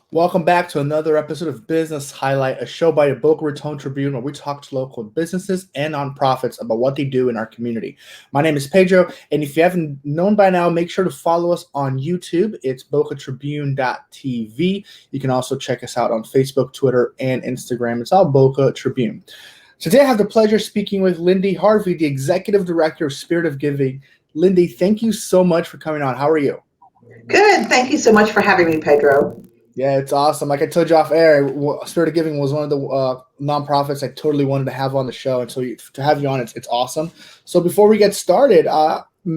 Welcome back to another episode of Business Highlight, a show by the Boca Raton Tribune where we talk to local businesses and nonprofits about what they do in our community. My name is Pedro, and if you haven't known by now, make sure to follow us on YouTube. It's bocatribune.tv. You can also check us out on Facebook, Twitter, and Instagram. It's all Boca Tribune. Today I have the pleasure of speaking with Lindy Harvey, the Executive Director of Spirit of Giving. Lindy, thank you so much for coming on. How are you? Good. Thank you so much for having me, Pedro. Yeah, it's awesome. Like I told you off air, Spirit of Giving was one of the nonprofits I totally wanted to have on the show, and so to have you on, it's awesome. So before we get started,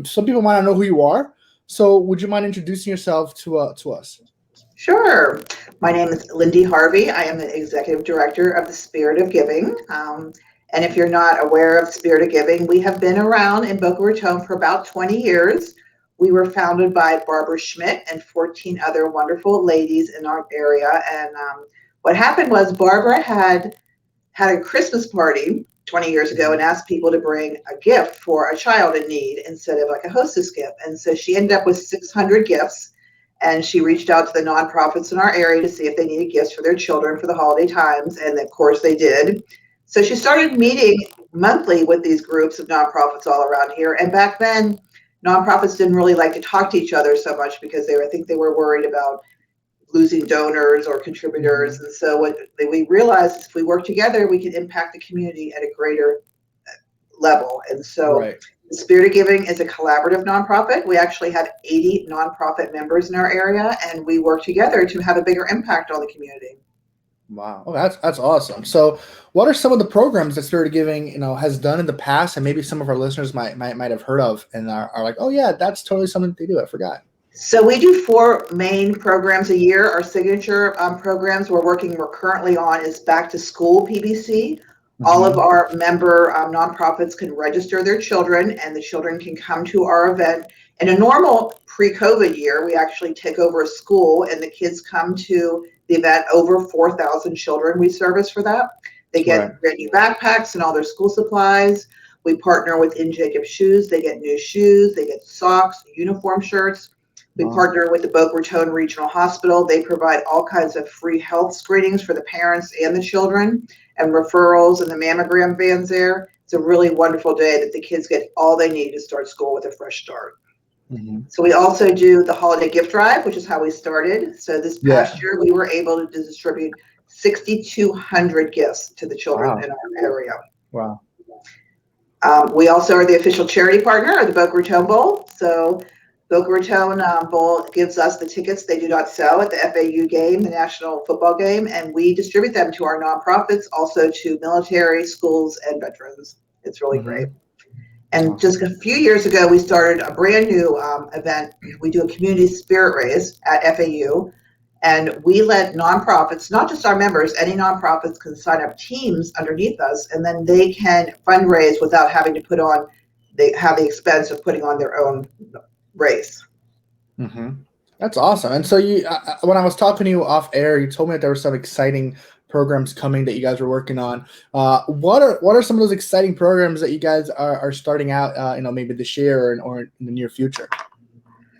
some people might not know who you are. So would you mind introducing yourself to us? Sure. My name is Lindy Harvey. I am the Executive Director of the Spirit of Giving. And if you're not aware of Spirit of Giving, we have been around in Boca Raton for about 20 years. We were founded by Barbara Schmidt and 14 other wonderful ladies in our area. And what happened was Barbara had a Christmas party 20 years ago and asked people to bring a gift for a child in need instead of like a hostess gift. And so she ended up with 600 gifts. And she reached out to the nonprofits in our area to see if they needed gifts for their children for the holiday times. And of course they did. So she started meeting monthly with these groups of nonprofits all around here. And back then, nonprofits didn't really like to talk to each other so much because I think they were worried about losing donors or contributors. And so what we realized is if we work together, we can impact the community at a greater level. And so The Spirit of Giving is a collaborative nonprofit. We actually have 80 nonprofit members in our area, and we work together to have a bigger impact on the community. Wow, oh, that's awesome. So, what are some of the programs that Spirit of Giving, has done in the past, and maybe some of our listeners might have heard of, and are like, oh yeah, that's totally something they do. I forgot. So we do 4 main programs a year. Our signature programs we're currently on is Back to School PBC. Mm-hmm. All of our member nonprofits can register their children, and the children can come to our event. In a normal pre-COVID year, we actually take over a school, and the kids come to the event. Over 4,000 children we service for that. They get brand new backpacks and all their school supplies. We partner with In Jacob Shoes. They get new shoes. They get socks, uniform shirts. We partner with the Boca Raton Regional Hospital. They provide all kinds of free health screenings for the parents and the children, and referrals, and the mammogram vans there. It's a really wonderful day that the kids get all they need to start school with a fresh start. Mhm. So we also do the holiday gift drive, which is how we started. So this Yeah. past year, we were able to distribute 6,200 gifts to the children Wow. in our area. Wow. We also are the official charity partner of the Boca Raton Bowl. So Boca Raton Bowl gives us the tickets they do not sell at the FAU game, the national football game, and we distribute them to our nonprofits, also to military, schools, and veterans. It's really great. Mhm. And just Awesome. a few years ago, we started a brand new event. We do a community spirit race at FAU, and we let nonprofits, not just our members, any nonprofits can sign up teams underneath us, and then they can fundraise without having to they have the expense of putting on their own race. Mhm. That's awesome. And so when I was talking to you off air, you told me that there were some exciting programs coming that you guys were working on. What are some of those exciting programs that you guys are starting out, maybe this year or in the near future?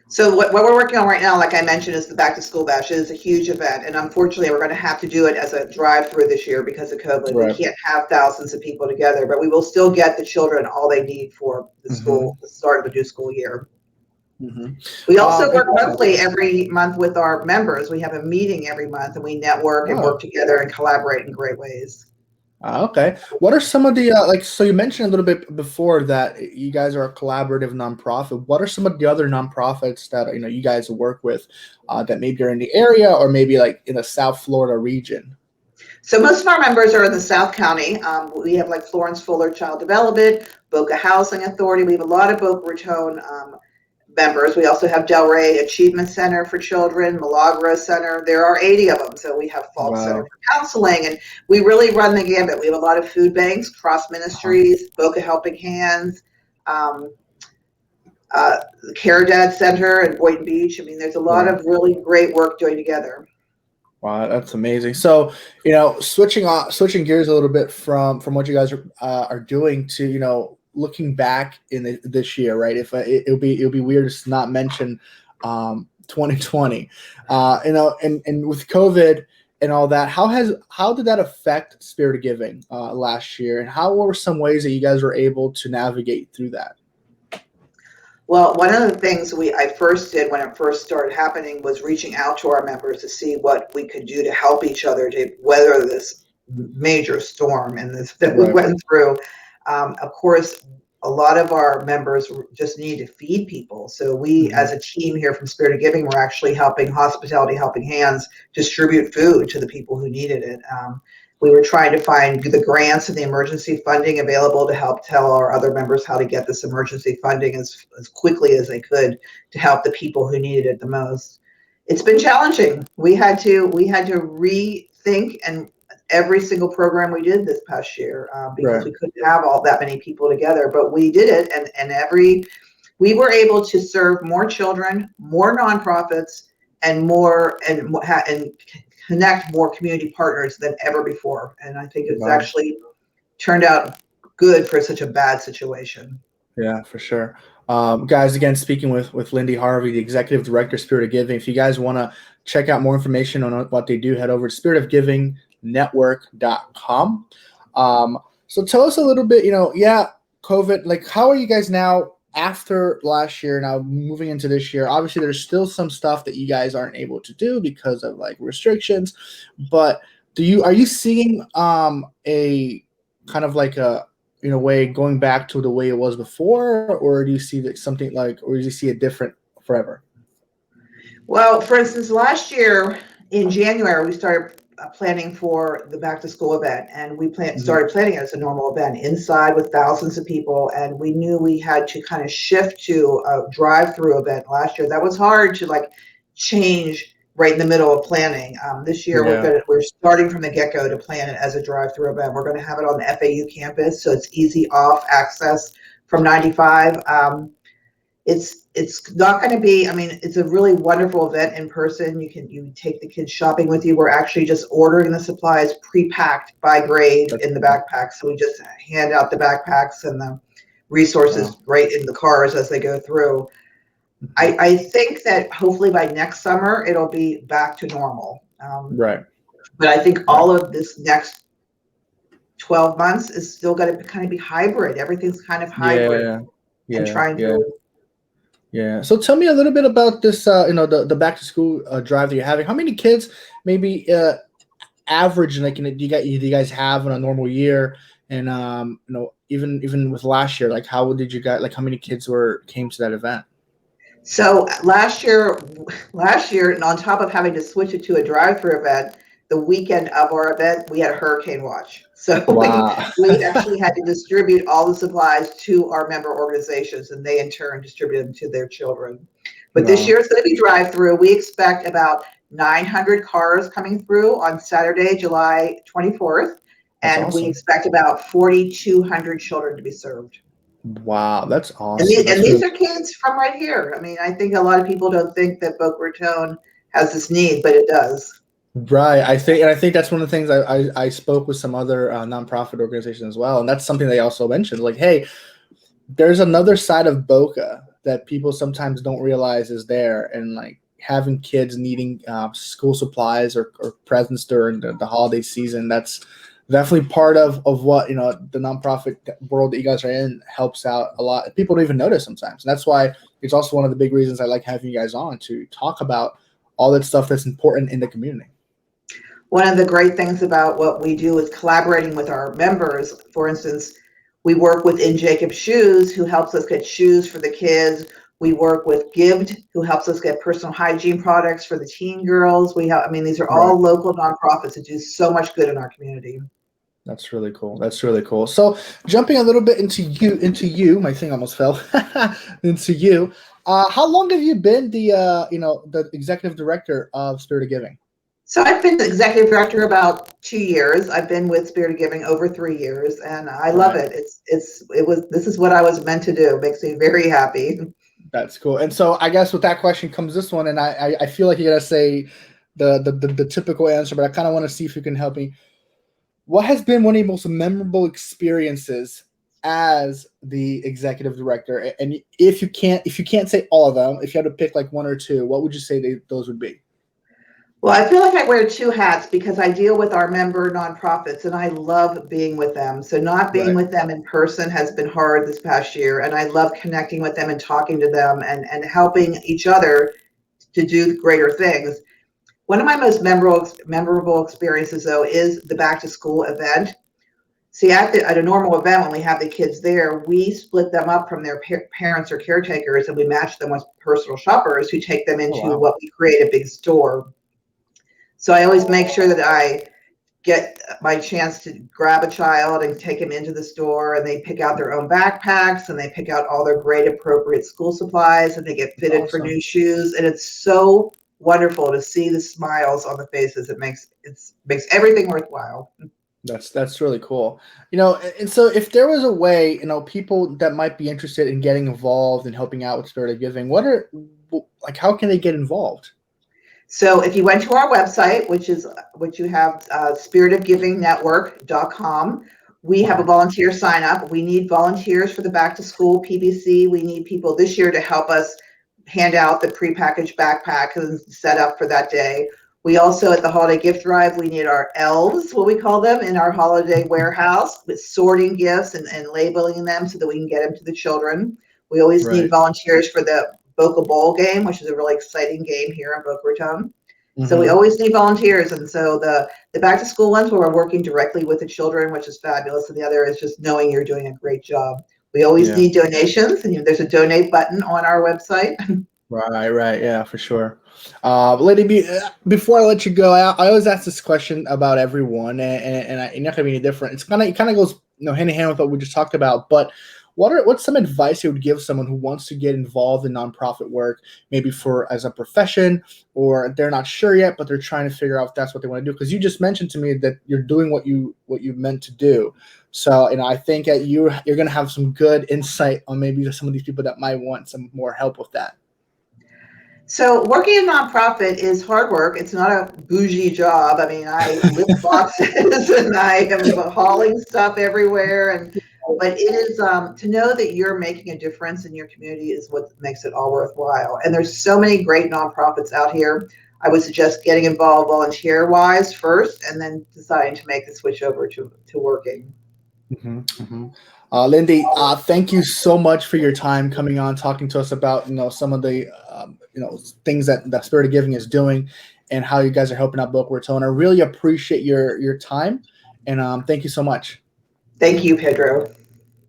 So what we're working on right now, like I mentioned, is the Back to School Bash. It is a huge event, and unfortunately, we're going to have to do it as a drive-through this year because of COVID. We Right. can't have thousands of people together, but we will still get the children all they need for the start of the new school year. Mm-hmm. We also work monthly every month with our members. We have a meeting every month, and we network and work together and collaborate in great ways. Okay. What are some of the so you mentioned a little bit before that you guys are a collaborative nonprofit. What are some of the other nonprofits that you guys work with that maybe are in the area or maybe like in the South Florida region? So most of our members are in the South County. We have like Florence Fuller Child Development, Boca Housing Authority. We have a lot of Boca Raton members. We also have Delray Achievement Center for Children, Milagro Center. There are 80 of them. So we have Falk Center for Counseling, and we really run the gambit. We have a lot of food banks, Cross Ministries, Boca Helping Hands, the Care Dad Center in Boynton Beach. I mean, there's a lot of really great work doing together. Wow, that's amazing. So, switching gears a little bit from what you guys are doing to looking back in this year, right? If it'll be weird to not mention 2020, and with COVID and all that, how did that affect Spirit of Giving last year, and how were some ways that you guys were able to navigate through that? Well, one of the things I first did when it first started happening was reaching out to our members to see what we could do to help each other to weather this major storm and this that we went through. Of course, a lot of our members just need to feed people. So we, as a team here from Spirit of Giving, we're actually helping Hospitality Helping Hands distribute food to the people who needed it. We were trying to find the grants and the emergency funding available to help tell our other members how to get this emergency funding as quickly as they could to help the people who needed it the most. It's been challenging. We had to rethink and every single program we did this past year because we couldn't have all that many people together, but we did it, and we were able to serve more children, more nonprofits, and connect more community partners than ever before. And I think it's actually turned out good for such a bad situation. Yeah, for sure. Guys, again, speaking with Lindy Harvey, the Executive Director, Spirit of Giving. If you guys want to check out more information on what they do, head over to spiritofgivingnetwork.com. So tell us a little bit, COVID, like how are you guys now after last year, now moving into this year? Obviously, there's still some stuff that you guys aren't able to do because of like restrictions, but are you seeing a kind of like a in a way going back to the way it was before, or do you see that something like, or do you see it different forever? Well, for instance, last year in January, we started planning for the back to school event, and we started planning it as a normal event inside with thousands of people, and we knew we had to kind of shift to a drive-through event last year. That was hard to like change right in the middle of planning. This year, we're starting from the get-go to plan it as a drive-through event. We're going to have it on the FAU campus, so it's easy off access from 95. It's not going to be, I mean, it's a really wonderful event in person. You take the kids shopping with you. We're actually just ordering the supplies pre-packed by grade in the backpacks. So we just hand out the backpacks and the resources right in the cars as they go through. I think that hopefully by next summer, it'll be back to normal. But I think all of this next 12 months is still going to kind of be hybrid. Everything's kind of hybrid and trying to Yeah. So tell me a little bit about this, the back to school drive that you're having. How many kids maybe average like do you guys have in a normal year? And even with last year, like how did you guys like how many kids were came to that event? So last year, and on top of having to switch it to a drive-through event, the weekend of our event, we had a hurricane watch. So we Wow. we actually had to distribute all the supplies to our member organizations, and they in turn distributed them to their children. But this Wow. year it's going to be drive-through. We expect about 900 cars coming through on Saturday, July 24th, That's and we awesome. expect about 4,200 children to be served. Wow, that's And awesome. these, and That's these really are kids from right here. I mean, I think a lot of people don't think that Boca Raton has this need, but it does. right. I think that's one of the things I spoke with some other nonprofit organizations as well, and that's something they also mentioned. Like, hey, there's another side of Boca that people sometimes don't realize is there, and like having kids needing school supplies or presents during the holiday season. That's definitely part of what the nonprofit world that you guys are in helps out a lot. People don't even notice sometimes, and that's why it's also one of the big reasons I like having you guys on to talk about all that stuff that's important in the community. One of the great things about what we do is collaborating with our members. For instance, we work with In Jacob Shoes, who helps us get shoes for the kids. We work with Gibbed, who helps us get personal hygiene products for the teen girls. I mean, these are Right. all local nonprofits that do so much good in our community. That's really cool. That's really cool. So jumping a little bit into you, my thing almost fell into you. How long have you been the executive director of Spirit of Giving? So I've been the executive director about 2 years. I've been with Spirit of Giving over 3 years, and I love Right. it. This is what I was meant to do. It makes me very happy. That's cool. And so I guess with that question comes this one, and I feel like you're gonna say the typical answer, but I kind of want to see if you can help me. What has been one of your most memorable experiences as the executive director? And if you can't say all of them, if you had to pick like one or two, what would you say those would be? Well, I feel like I wear two hats because I deal with our member nonprofits and I love being with them. So not being Right. with them in person has been hard this past year, and I love connecting with them and talking to them and helping each other to do greater things. One of my most memorable experiences, though, is the back to school event. See, at a normal event, when we have the kids there, we split them up from their parents or caretakers, and we match them with personal shoppers who take them Oh into wow. what we create a big store. So I always make sure that I get my chance to grab a child and take them into the store, and they pick out their own backpacks and they pick out all their great appropriate school supplies, and they get That's fitted for awesome. new shoes. And it's so wonderful to see the smiles on the faces. It makes everything worthwhile. That's really cool. And so if there was a way, people that might be interested in getting involved and helping out with Spirit of Giving, like how can they get involved? So if you went to our website, which you have spiritofgivingnetwork.com, we have a Okay. volunteer sign up. We need volunteers for the back to school PBC. We need people this year to help us hand out the prepackaged backpack and set up for that day. We also, at the holiday gift drive, we need our elves, what we call them, in our holiday warehouse with sorting gifts and labeling them so that we can get them to the children. We always need Right. volunteers for the Boca Bowl game, which is a really exciting game here in Boca Raton. So we Hmm. always need volunteers. And so the back to school ones where we're working directly with the children, which is fabulous. And the other is just knowing you're doing a great job. We always Yeah. need donations, and there's a donate button on our website. Right. Right. Yeah, for sure. Lady, before I let you go, I always ask this question about everyone, and it's not gonna be any different. It kind of goes hand in hand with what we just talked about. But what's some advice you would give someone who wants to get involved in nonprofit work, maybe for as a profession, or they're not sure yet, but they're trying to figure out if that's what they want to do? Because you just mentioned to me that you're doing what you meant to do. So, I think that you're gonna have some good insight on maybe some of these people that might want some more help with that. So working in nonprofit is hard work. It's not a bougie job. I mean, I lift boxes and I am hauling stuff everywhere. But it is to know that you're making a difference in your community is what makes it all worthwhile. And there's so many great nonprofits out here. I would suggest getting involved volunteer wise first, and then deciding to make the switch over to working. Lindy, thank you so much for your time coming on, talking to us about some of the things that Spirit of Giving is doing, and how you guys are helping out Boca Raton. I really appreciate your time, and thank you so much. Thank you, Pedro.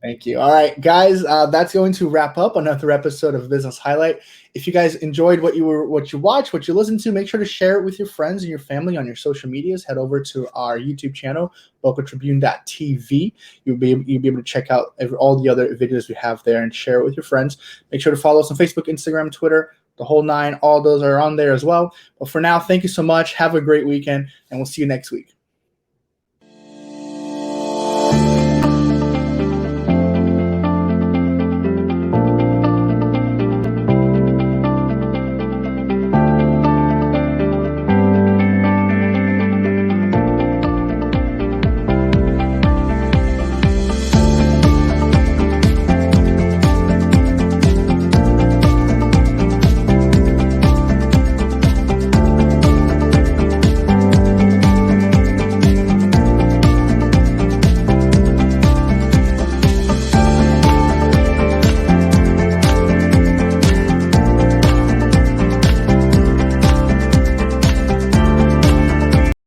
Thank you. All right, guys, that's going to wrap up another episode of Business Highlight. If you guys enjoyed what you watched, what you listened to, make sure to share it with your friends and your family on your social medias. Head over to our YouTube channel, BocaTribune.tv. You'll be able to check out all the other videos we have there and share it with your friends. Make sure to follow us on Facebook, Instagram, Twitter, the whole nine. All those are on there as well. But for now, thank you so much. Have a great weekend, and we'll see you next week.